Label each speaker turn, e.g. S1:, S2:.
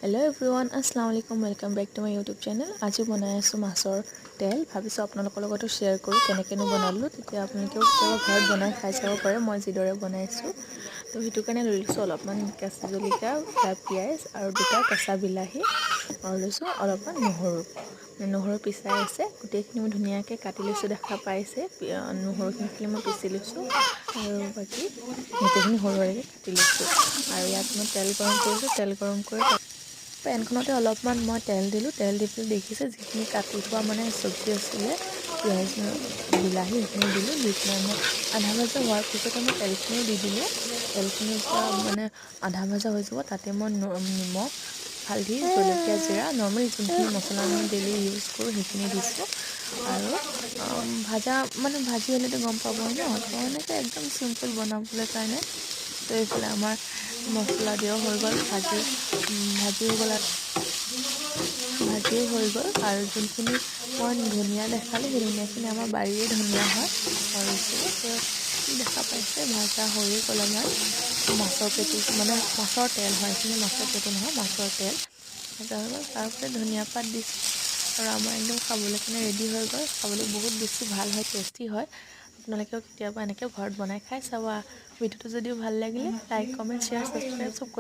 S1: Hello everyone अस्सलाम वालेकुम welcome back to my YouTube channel. आज बनाई आছোঁ মাছৰ তেল। ভাবিছোঁ আপোনালোকৰ লগতো শ্বেয়াৰ কৰোঁ কেনেকৈনো বনালোঁ, তেতিয়া আপোনালোকেও কেতিয়াবা ঘৰত বনাই খাই চাব পাৰে মই যিদৰে বনাইছোঁ। তো সেইটো কাৰণে লৈ লৈছোঁ অলপমান কেঁচা জলকীয়া, পিঁয়াজ আৰু দুটা কেঁচা বিলাহী আৰু লৈছোঁ অলপমান নহৰু পিচাই আছে। গোটেইখিনি মই ধুনীয়াকৈ কাটি লৈছোঁ, দেখা পাইছে নহৰুখিনি মই পিচি লৈছোঁ আৰু বাকী গোটেইখিনি সৰুকৈ কাটি লৈছোঁ। আৰু ইয়াত মই তেল গৰম কৰিছোঁ। তেল গৰম কৰি পেনখনতে অলপমান মই তেল দিলোঁ। তেল দি পেলাই দেখিছে যিখিনি কাটি থোৱা চব্জি আছিলে, পিঁয়াজ বিলাহী সেইখিনি দিলোঁ। দি পেলাই মই আধা ভাজা হোৱাৰ পিছতে মই তেলখিনিও দি দিলোঁ। তেলখিনিৰ পৰা আধা ভাজা হৈ যাব, তাতে মই নিমখ, হালধি, জলকীয়া, জিৰা নৰ্মেল যোনখিনি মছলা আমি ডেইলি ইউজ কৰোঁ সেইখিনি দিছোঁ। আৰু ভাজি হ'লেতো গম পাবই ন, তো এনেকৈ একদম চিম্পল বনাবলৈ কাৰণে। তো এইফালে আমাৰ মছলা দিয়াও হৈ গ'ল, ভাজিও হৈ গ'ল। আৰু যোনখিনি মই ধনিয়া দেখালোঁ সেই ধনিয়াখিনি আমাৰ বাৰীৰে ধনিয়া হয় কৰিছিলোঁ। তো দেখা পাইছে ভাজা হৈয়ে গ'ল আমাৰ মাছৰ পেটু, মাছৰ তেল হয় এইখিনি, মাছৰ পেটু নহয় মাছৰ তেল ভাজা হৈ গ'ল। তাৰপিছত ধনিয়া পাত দিছোঁ আৰু আমাৰ একদম খাবলৈ কাৰণে ৰেডি হৈ গ'ল। খাবলৈ বহুত বেছি ভাল হয়, টেষ্টি হয়। আপোনালোকেও কেতিয়াবা এনেকৈ ঘৰত বনাই খাই চাব। ভিডিঅ'টো যদিও ভাল লাগিলে লাইক, কমেণ্ট, শ্বেয়াৰ, ছাবস্ক্ৰাইব চব কৰি